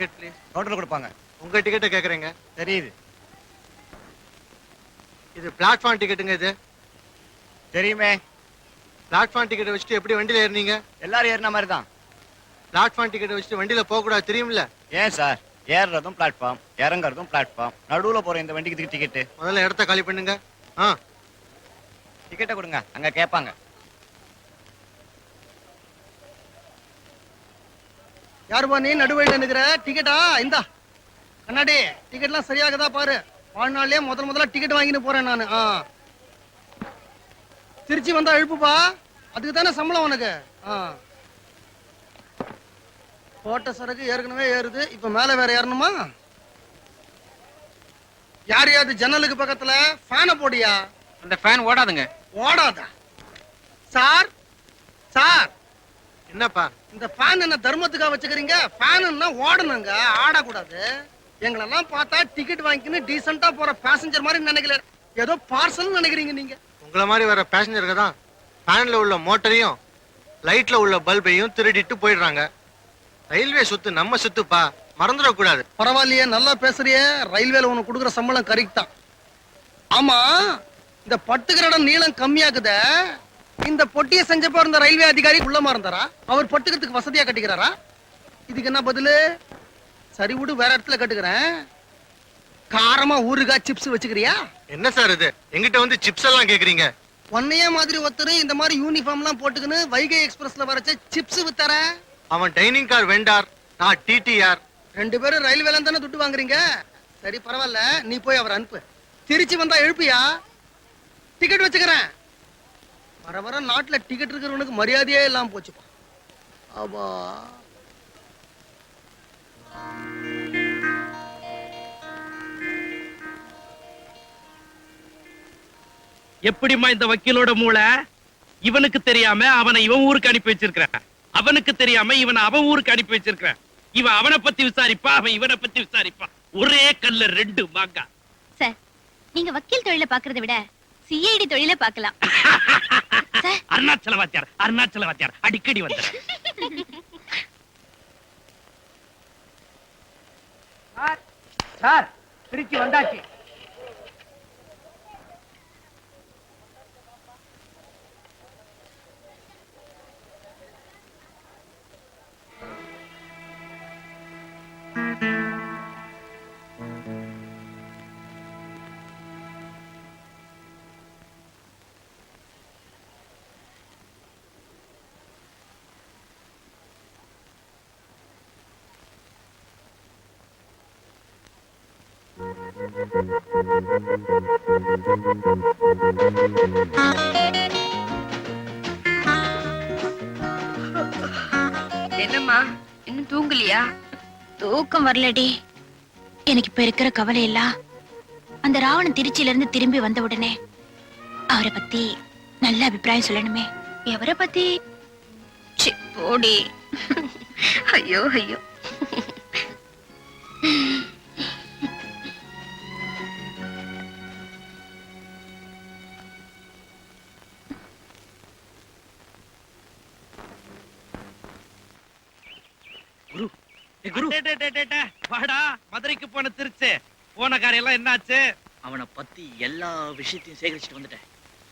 Ticket please. கவுண்டர்ல கொடுப்பாங்க. உங்க டிக்கெட்டை கேக்குறீங்க. தெரியுது. இது பிளாட்ஃபார்ம் டிக்கெட்டுங்க. இது தெரியுமே. பிளாட்ஃபார்ம் டிக்கெட்டை வச்சுட்டு எப்படி வண்டியில ஏறினீங்க? எல்லாரும் ஏறின மாதிரி தான். பிளாட்ஃபார்ம் டிக்கெட்டை வச்சுட்டு வண்டியில போக கூடாது தெரியுமில்ல? ஏன் சார்? ஏறுறதும் பிளாட்ஃபார்ம், இறங்குறதும் பிளாட்ஃபார்ம். நடுவுல போற இந்த வண்டிக்கு டிக்கெட்டு. முதல்ல இடத்த காலி பண்ணுங்க. டிக்கெட்டை கொடுங்க, அங்க கேட்பாங்க. யாருப்பா நீ நடுவழியில நிக்கிற? டிக்கெட்டா? இந்தா கண்ணாடி, டிக்கெட்லாம் சரியாகதா பாரு. வாழ்நாள்லயே முதல்ல டிக்கெட் வாங்கிட்டு போறேன் நானு. திருச்சி வந்தா எழுப்புப்பா, அதுக்கு தானே சம்பளம் உனக்கு. போட்ட சரக்கு ஏற்கனவே ஏறுது, இப்ப மேல வேற ஏறணுமா? யாரையாவது ஜன்னலுக்கு பக்கத்துல ஃபேனை போடியா. அந்த ஃபேன் ஓடாதுங்க. ஓடாதா? சார் சார், என்னப்பா இந்த ஃபேன் என்ன தர்மத்துக்கா வச்சுக்கிறீங்க? ஃபேனுன்னா ஓடணுங்க, ஆடக்கூடாது. எங்களெல்லாம் பார்த்தா டிக்கெட் வாங்கிக்கின்னு டீசெண்டா போற பேசஞ்சர் மாதிரி நினைக்கல, ஏதோ பார்சல் நினைக்கிறீங்க நீங்க. உங்களை மாதிரி வர பேசஞ்சருக்கு தான் ஃபேன்ல உள்ள மோட்டரையும் லைட்ல உள்ள பல்பையும் திருடிட்டு போயிடுறாங்க. ரயில்வே சொத்து நம்ம சொத்துப்பா, மறந்துடக்கூடாது. பரவாயில்லையே, நல்லா பேசுறியே. ரயில்வேல உனக்கு கொடுக்குற சம்பளம் கரெக்ட் தான். ஆமா, இந்த பட்டுக்கிற இடம் நீளம் கம்மியாக்குத. இந்த பொட்டியை செஞ்சப்போ இருந்த ரயில்வே அதிகாரி உள்ளமா இருந்தாரா? அவர் பட்டுக்கிறதுக்கு வசதியா கட்டிக்கிறாரா? இதுக்கு என்ன பதிலு? சரி விடு, வேற இடத்துல கட்டுக்கிறேன். காரமா ஊறுகாய் சிப்ஸ் வச்சுக்கிறியா? என்ன சார் இது, எங்கிட்ட வந்து சிப்ஸ் எல்லாம் கேக்குறீங்க? ஒன்னையே மாதிரி ஒருத்தரு இந்த மாதிரி யூனிஃபார்ம் எல்லாம் போட்டுக்கின்னு வைகை எக்ஸ்பிரஸ்ல வரைச்ச சிப்ஸ் வித்தர. அவன் டைனிங் கார் வெண்டார், நான் டிடிஆர். ரெண்டு பேரும் ரயில்வேல தானே துட்டு வாங்குறீங்க. சரி பரவாயில்ல, நீ போய் அவர் அனுப்பு. திருச்சி வந்தா எழுப்பியா, டிக்கெட் வச்சுக்கிறேன். வர வர நாட்டுல டிக்கெட் இருக்கிறவனுக்கு மரியாதையே இல்லாம போச்சுப்பா. ஆமா, எப்படிமா இந்த வக்கீலோட மூளை? இவனுக்கு தெரியாம அவனை இவன் ஊருக்கு அனுப்பி வச்சிருக்கான், அவனுக்கு தெரியாம இவனை அவன் ஊருக்கு அனுப்பி வச்சிருக்கான். இவன் அவனை பத்தி விசாரிப்பா, அவன் இவனை பத்தி விசாரிப்பா. ஒரே கல்ல ரெண்டு மாங்கா. சார், நீங்க வக்கீல் தொழிலை பாக்குறதை விட சிஐடி தொழிலை பார்க்கலாம். அருணாச்சல வாத்தியார், அருணாச்சல வாத்தியார் அடிக்கடி வந்தார். சார் திருச்சி வந்தாச்சு. என்னம்மா, இன்னும் தூங்கலையா? தூக்கம் வரலடி. எனக்கு இப்ப இருக்கிற கவலை எல்லாம் அந்த ராவணன் திருச்சியில இருந்து திரும்பி வந்த உடனே அவரை பத்தி நல்ல அபிப்பிராயம் சொல்லணுமே. எவரை பத்தி? போடி. ஐயோ ஐயோ. வாடா, மதுரைக்கு போன திருச்சி போன காரியெல்லாம் என்னாச்சு? அவனை பத்தி எல்லா விஷயத்தையும் சேகரிச்சுட்டு வந்துட்டேன்.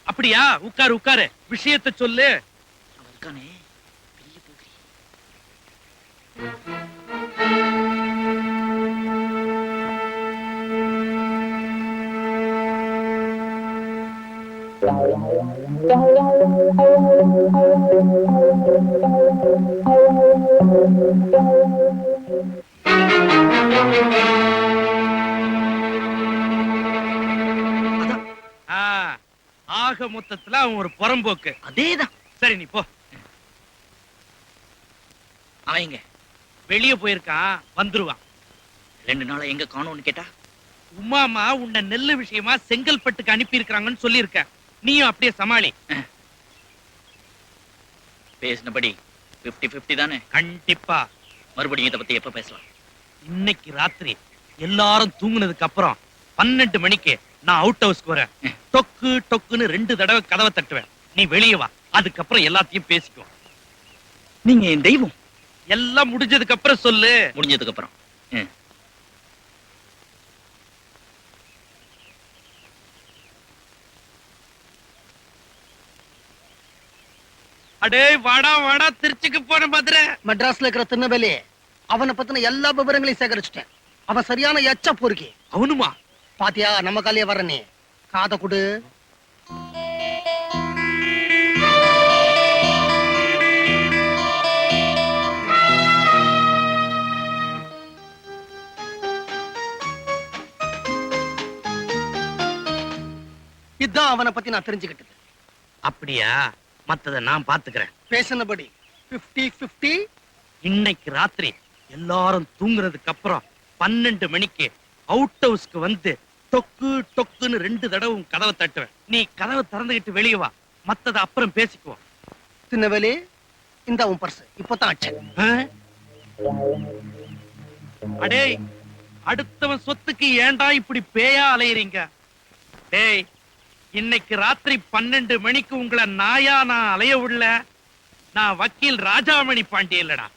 அப்படியா? உட்காரு உட்காரு, விஷயத்தை சொல்லு. அவன் இருக்கானே பெரிய போகிறி. ஆக மொத்தத்துல அவன் ஒரு புறம்போக்கு. அதேதான். சரி நீ போ. அவங்க வெளியே போயிருக்கான், வந்துருவான். 2 நாளா எங்க காணோம்னு கேட்டா, உமாமா உன்னை நெல்லு விஷயமா செங்கல்பட்டுக்கு அனுப்பி இருக்காங்கன்னு சொல்லியிருக்க. நீயும் அப்படியே சமாளி. பேசினபடி 50-50 தானே? கண்டிப்பா. மறுபடியும் இதை பத்தி எப்ப பேசலாம்? இன்னைக்கு ராத்திரி எல்லாரும் தூங்குனதுக்கு அப்புறம் 12 மணிக்கு நான் அவுட் ஹவுஸ்க்கு வரேன். டொக்கு டொக்குன்னு 2 தடவை கதவை தட்டுவேன். நீ வெளியே வா, அதுக்கப்புறம் எல்லாத்தையும் பேசிக்குவோம். நீங்க என் தெய்வம். எல்லாம் முடிஞ்சதுக்கு அப்புறம் சொல்லு. முடிஞ்சதுக்கு அப்புறம் ம். அடே வாடா வாடா திருச்சிக்கு போன மதுரை. மெட்ராஸ்ல இருக்கிற திருநெல்வேலி அவனை பத்தின எல்லா விவரங்களையும் சேகரிச்சுட்டேன். அவன் சரியான எச்ச பொறுக்கி. அவனுமா? பாத்தியா நம்ம காலையே வர நீ காதை கொடு. இதான் அவனை பத்தி நான் தெரிஞ்சுக்கிட்டது. அப்படியா? மத்தத நான் பாத்துக்கிறேன். பேசினபடி 50-50. இன்னைக்கு ராத்திரி எல்லாரும் தூங்குறதுக்கு அப்புறம் 12 மணிக்கு அவுட் ஹவுஸ்க்கு வந்து டொக்கு டொக்குன்னு 2 தடவை கதவை தட்டுவேன். நீ கதவை திறந்துகிட்டு வெளியே வா. மத்தத அப்புறம் பேசிக்குவோம். திருநெல்வேலி இந்த உன் பர்ஸ் இப்பதான் அச்சேன். ஆ? அடே அடுத்தவன் சொத்துக்கு ஏன்டா இப்படி பேயா அலையறீங்க? டேய் இன்னைக்கு ராத்திரி 12 மணிக்கு உங்களை நாயா நான் அலைய விடல. நான் வக்கீல் ராஜாமணி பாண்டிய இல்லடா.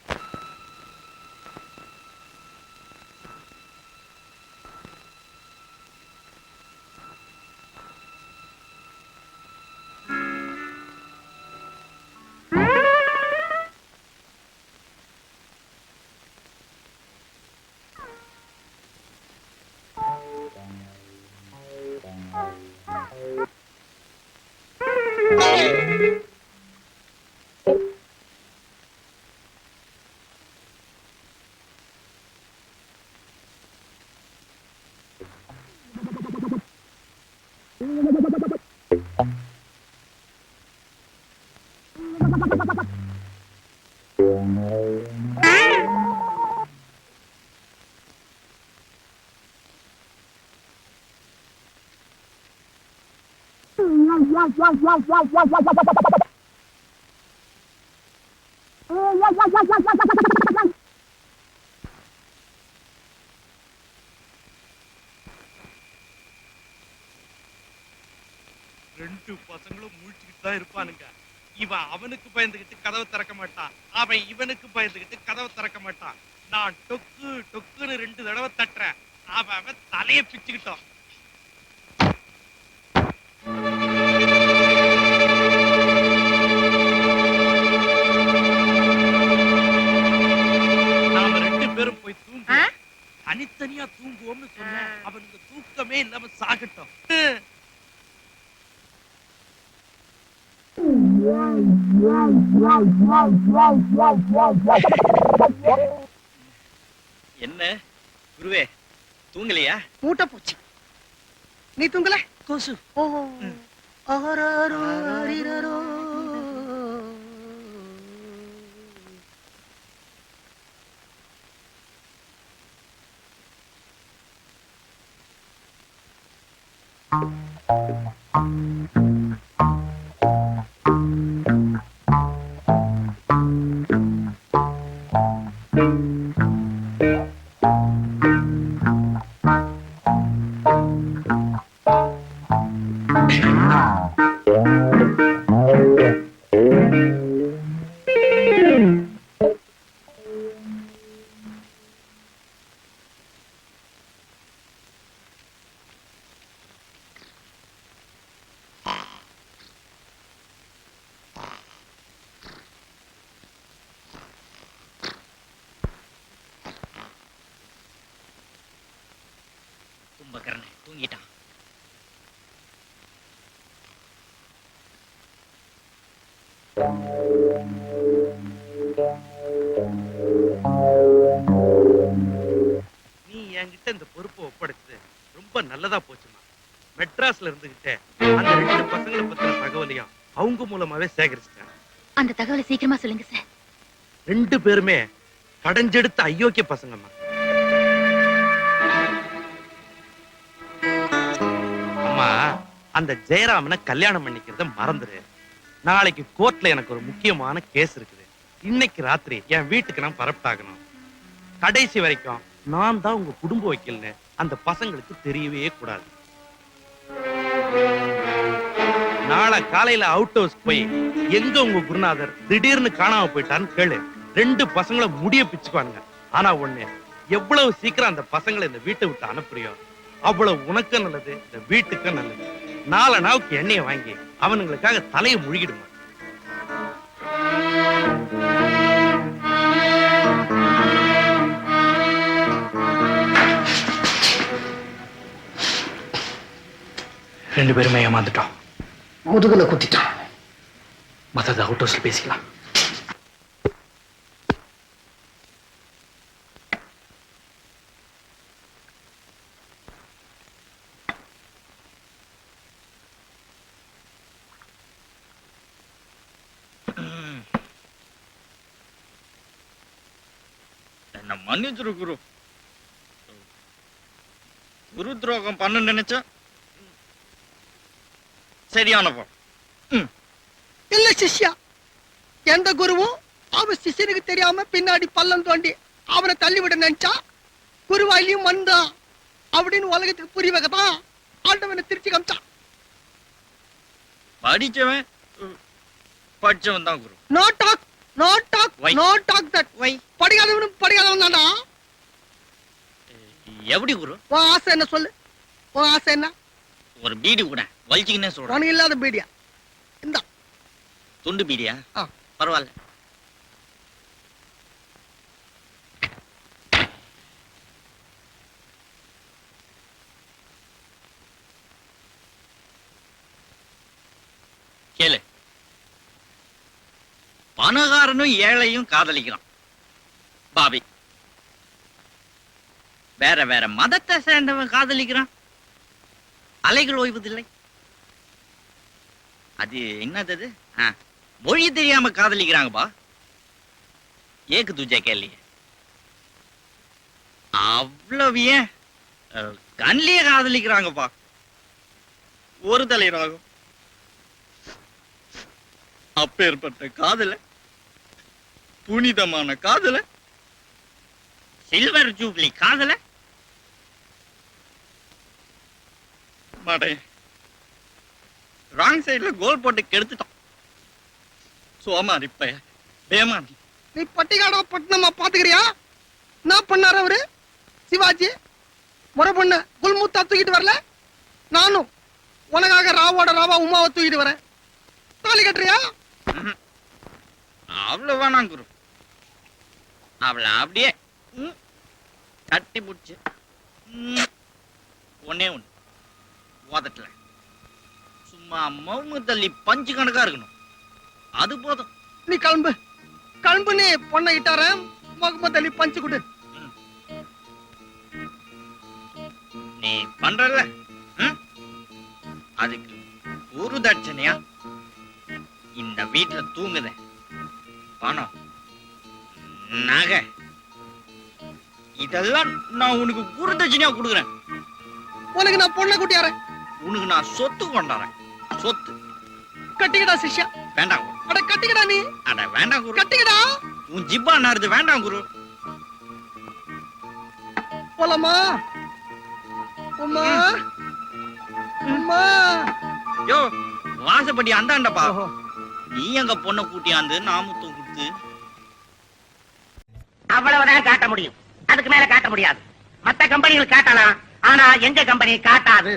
ரெண்டு பசங்களும் முழிச்சுக்கிட்டு தான் இருப்பானுங்க. இவன் அவனுக்கு பயந்துகிட்டு கதவை திறக்க மாட்டான், அவன் இவனுக்கு பயந்துகிட்டு கதவை திறக்க மாட்டான். நான் டொக்கு டொக்குன்னு 2 தடவை தட்டுறேன், அவன் தலைய பிச்சுக்கிட்டோம். நாம 2 பேரும் போய் தூங்குவோம். தனித்தனியா தூங்குவோம்னு சொன்னேன். அவனுக்கு தூக்கமே இல்லாம சாகட்டும். என்ன குருவே தூங்கலையா? மூட்டை பூச்சி. நீ தூங்கல? கொசு. ஓஹோ. அஹராரோ அரிரரோ. கும்பகர்ணன் தூங்கிட்டான். நீ என்கிட்ட இந்த பொறுப்பை ஒப்படைச்சது ரொம்ப நல்லதா போச்சுமா. மெட்ராஸ்ல இருந்துகிட்டே அந்த 2 பசங்களை பத்தின தகவலையும் அவங்க மூலமாவே சேகரிச்சிட்டேன். அந்த தகவலை சீக்கிரமா சொல்லுங்க சார். 2 பேருமே கடைஞ்செடுத்த அயோக்கிய பசங்கம்மா. அம்மா அந்த ஜெயராமனை கல்யாணம் பண்ணிக்கிறத மறந்துரு. நாளைக்கு கோர்ட்ல எனக்கு ஒரு முக்கியமான கேஸ் இருக்குது. இன்னைக்கு ராத்திரி என் வீட்டுக்கு நான் பரப்டாகணும். கடைசி வரைக்கும் நான் தான் உங்க குடும்ப வக்கீல்னு அந்த பசங்களுக்கு தெரியவே கூடாது. நாளை காலையில அவுட் ஹவுஸ் போய் எங்க உங்க குருநாதர் திடீர்னு காணாம போயிட்டான்னு கேளு. 2 பசங்களை முடிய பிச்சுக்குவானுங்க. ஆனா ஒண்ணு, எவ்வளவு சீக்கிரம் அந்த பசங்களை இந்த வீட்டை விட்டு அனுப்புறியோ அவ்வளவு உனக்கும் நல்லது, இந்த வீட்டுக்கும் நல்லது. 4 நாவுக்கு எண்ணெயை வாங்கி அவனுங்களுக்காக தலையை முழுகிடுமா. ரெண்டு பேருமே ஏமாந்துட்டோம். முதுகுல குத்திட்டான். மத்தது அவுட் ஹவுஸ்ல பேசிக்கலாம். என்ன மன்னிச்சிரு குரு. குரு துரோகம் பண்ண நினைச்சா சரியானப்பா. இல்ல சிஷ்யா, எந்த குருவும் அவன் சிஷ்யனுக்கு தெரியாம பின்னாடி பள்ளம் தோண்டி அவனை தள்ளிவிட நினைச்சா குருவாயிலையும் வந்தான் அப்படின்னு உலகத்துக்கு புரிய வைக்கதான் ஆண்டவனை திருச்சி காமிச்சான். படிச்சவன் படிச்சவன் தான் குரு. No talk, no talk, Why? No talk that. படிக்காதவனும் படிக்காதவன் தான்டா. எப்படி குரு? உன் ஆசை என்ன சொல்லு, உன் ஆசை என்ன? ஒரு பீடி கூட வலிச்சுக்கினே சொல்றேன். உனக்கு இல்லாத பீடியா? இந்த துண்டு பீடியா? ஆ. பரவாயில்ல. கேளு. பணக்காரனும் ஏழையும் காதலிக்கிறான் பாபி. வேற வேற மதத்தை சேர்ந்தவன் காதலிக்கிறான். அலைகள் ஓய்வதில்லை. அது என்னது? மொழி தெரியாம காதலிக்கிறாங்கப்பா. ஏக்கு துஜா கேள்விய அவ்வளவு ஏன் கண்ணிலேயே காதலிக்கிறாங்கப்பா. ஒரு தலைவராகும் அப்பேற்பட்ட காதல, புனிதமான காதல, சில்வர் ஜூப்ளி காதல மாட்டே ராங் சைடுல கோல் போட்டு கெடுத்துட்டான். சோமாரி பைய பேமானி. நீ பட்டிகாடா பட்டினமா பாத்துக்கிறியா? நான் பண்ணாரு அவரு சிவாஜி முறை பொண்ண குல்முத்தா தூக்கிட்டு வரல. நானும் உனக்காக ராவோட ராவா உமாவை தூக்கிட்டு வரேன். தாலி கட்டுறியா? அவ்வளவு வேணாம் குரு. அவளை அப்படியே கட்டி பிடிச்சு ஒன்னே ஒண்ணு ஓதட்டல சும்மா மௌமு தள்ளி பஞ்சு கணக்கா இருக்கணும். அது போதும். நீ கிளம்பு, கிளம்பு. நீ பொண்ணை இட்டார முகமது அலி பஞ்சு கொடு. நீ பண்றல அதுக்கு ஒரு தட்சணையா இந்த வீட்டுல தூங்குத பணம் நகை இதெல்லாம் நான் உனக்கு குருதட்சணையா கொடுக்குறேன். உனக்கு நான் பொண்ணை கூட்டியாரேன். உனக்கு நான் சொத்து கொண்டாறேன். சொத்து கட்டிக்கடா சிஷ்யா. வேண்டாம் குரு. அட கட்டிக்கடா நீ. அட வேண்டாம் குரு. கட்டிக்கடா. உன் ஜிப்பா நாருது வேண்டாம் குரு. போலாமா? உம்மா உம்மா. யோ வாசப்படி அந்தாண்டப்பா. நீ எங்க பொண்ணை கூட்டியாந்து நாமுத்தம் கொடுத்து அவ்வளவுதான் காட்ட முடியும். அதுக்கு மேல காட்ட முடியாது. மத்த கம்பெனிகள் காட்டலாம், ஆனா எங்க கம்பெனி காட்டாது.